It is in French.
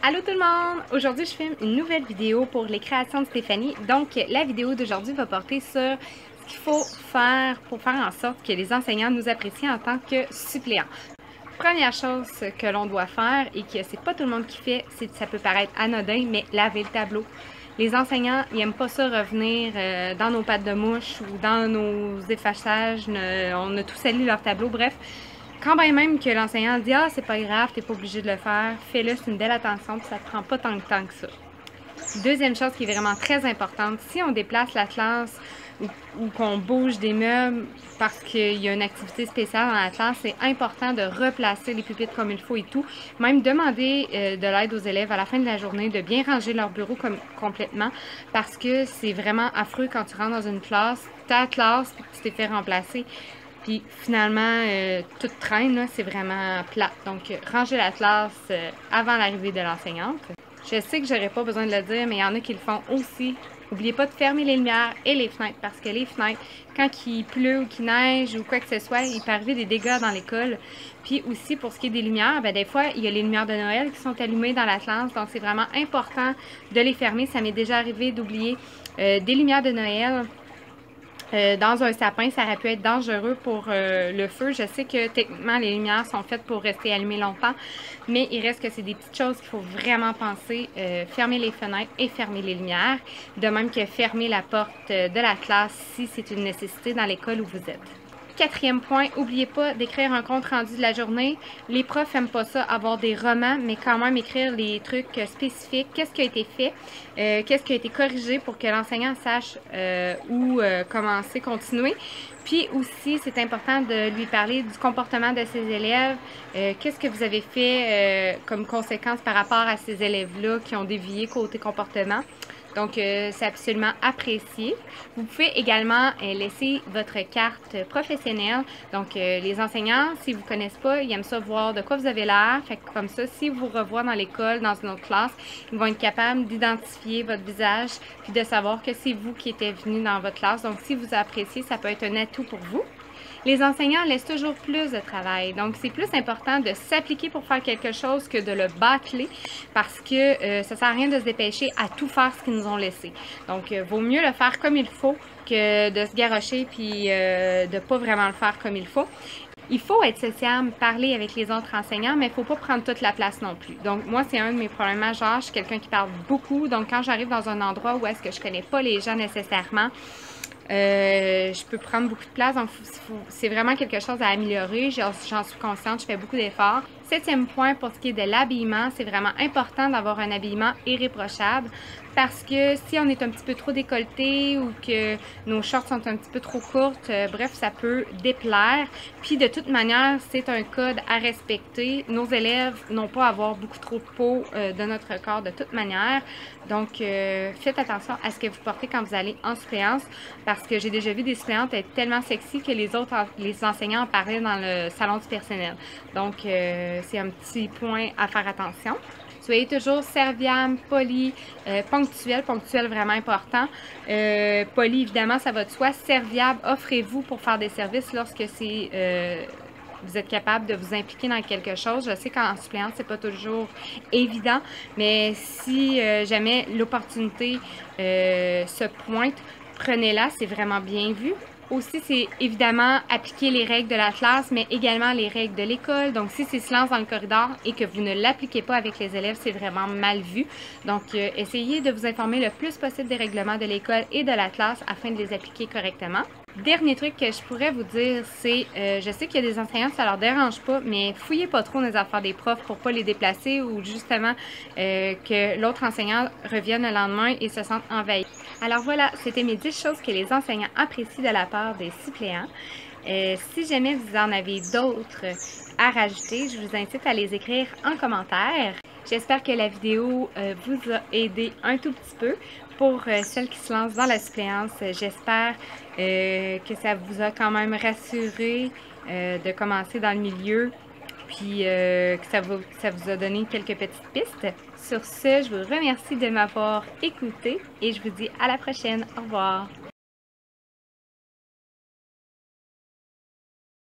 Allô tout le monde! Aujourd'hui, je filme une nouvelle vidéo pour les créations de Stéphanie. Donc, la vidéo d'aujourd'hui va porter sur ce qu'il faut faire pour faire en sorte que les enseignants nous apprécient en tant que suppléants. Première chose que l'on doit faire et que c'est pas tout le monde qui fait, c'est ça peut paraître anodin, mais laver le tableau. Les enseignants, ils n'aiment pas ça revenir dans nos pattes de mouche ou dans nos effaçages. On a tous sali leur tableau, bref. Quand bien même que l'enseignant dit « Ah, c'est pas grave, t'es pas obligé de le faire, fais-le, c'est une belle attention, puis ça te prend pas tant de temps que ça. » Deuxième chose qui est vraiment très importante, si on déplace la classe ou qu'on bouge des meubles parce qu'il y a une activité spéciale dans la classe, c'est important de replacer les pupitres comme il faut et tout. Même demander de l'aide aux élèves à la fin de la journée, de bien ranger leur bureau complètement, parce que c'est vraiment affreux quand tu rentres dans une classe, ta classe, puis que tu t'es fait remplacer. Puis finalement, tout traîne, c'est vraiment plate. Donc, ranger la classe avant l'arrivée de l'enseignante. Je sais que j'aurais pas besoin de le dire, mais il y en a qui le font aussi. N'oubliez pas de fermer les lumières et les fenêtres, parce que les fenêtres, quand il pleut ou qu'il neige ou quoi que ce soit, il peut arriver des dégâts dans l'école. Puis aussi, pour ce qui est des lumières, des fois, il y a les lumières de Noël qui sont allumées dans la classe, donc c'est vraiment important de les fermer. Ça m'est déjà arrivé d'oublier des lumières de Noël. Dans un sapin, ça aurait pu être dangereux pour le feu. Je sais que techniquement, les lumières sont faites pour rester allumées longtemps, mais il reste que c'est des petites choses qu'il faut vraiment penser. Fermer les fenêtres et fermer les lumières, de même que fermer la porte de la classe si c'est une nécessité dans l'école où vous êtes. Quatrième point, n'oubliez pas d'écrire un compte rendu de la journée. Les profs n'aiment pas ça, avoir des romans, mais quand même écrire les trucs spécifiques. Qu'est-ce qui a été fait, qu'est-ce qui a été corrigé pour que l'enseignant sache où commencer, continuer. Puis aussi, c'est important de lui parler du comportement de ses élèves. Qu'est-ce que vous avez fait comme conséquence par rapport à ces élèves-là qui ont dévié côté comportement. Donc, c'est absolument apprécié. Vous pouvez également laisser votre carte professionnelle. Donc, les enseignants, s'ils ne vous connaissent pas, ils aiment ça voir de quoi vous avez l'air. Fait que comme ça, s'ils vous revoient dans l'école, dans une autre classe, ils vont être capables d'identifier votre visage puis de savoir que c'est vous qui étiez venu dans votre classe. Donc, si vous appréciez, ça peut être un atout pour vous. Les enseignants laissent toujours plus de travail, donc c'est plus important de s'appliquer pour faire quelque chose que de le bâcler parce que ça sert à rien de se dépêcher à tout faire ce qu'ils nous ont laissé. Donc, vaut mieux le faire comme il faut que de se garrocher puis de pas vraiment le faire comme il faut. Il faut être sociable, parler avec les autres enseignants, mais il ne faut pas prendre toute la place non plus. Donc, moi, c'est un de mes problèmes majeurs. Je suis quelqu'un qui parle beaucoup, donc quand j'arrive dans un endroit où est-ce que je connais pas les gens nécessairement, je peux prendre beaucoup de place, donc c'est vraiment quelque chose à améliorer. J'en suis consciente, je fais beaucoup d'efforts. Septième point, pour ce qui est de l'habillement, c'est vraiment important d'avoir un habillement irréprochable parce que si on est un petit peu trop décolleté ou que nos shorts sont un petit peu trop courtes, bref, ça peut déplaire. Puis de toute manière, c'est un code à respecter. Nos élèves n'ont pas à avoir beaucoup trop de peau de notre corps de toute manière. Donc, faites attention à ce que vous portez quand vous allez en suppléance parce que j'ai déjà vu des suppléantes être tellement sexy que les enseignants en parlaient dans le salon du personnel. Donc, c'est un petit point à faire attention. Soyez toujours serviable, poli, ponctuel vraiment important. Poli, évidemment, ça va de soi. Serviable, offrez-vous pour faire des services lorsque vous êtes capable de vous impliquer dans quelque chose. Je sais qu'en suppléance, c'est pas toujours évident, mais si jamais l'opportunité se pointe, prenez-la, c'est vraiment bien vu. Aussi, c'est évidemment appliquer les règles de la classe, mais également les règles de l'école. Donc, si c'est silence dans le corridor et que vous ne l'appliquez pas avec les élèves, c'est vraiment mal vu. Donc, essayez de vous informer le plus possible des règlements de l'école et de la classe afin de les appliquer correctement. Dernier truc que je pourrais vous dire, c'est, je sais qu'il y a des enseignants, ça leur dérange pas, mais fouillez pas trop dans les affaires des profs pour pas les déplacer ou justement que l'autre enseignant revienne le lendemain et se sente envahi. Alors voilà, c'était mes 10 choses que les enseignants apprécient de la part des suppléants. Si jamais vous en avez d'autres à rajouter, je vous incite à les écrire en commentaire. J'espère que la vidéo vous a aidé un tout petit peu. Pour celles qui se lancent dans la suppléance, j'espère que ça vous a quand même rassuré de commencer dans le milieu, puis que ça vous a donné quelques petites pistes. Sur ce, je vous remercie de m'avoir écouté et je vous dis à la prochaine. Au revoir!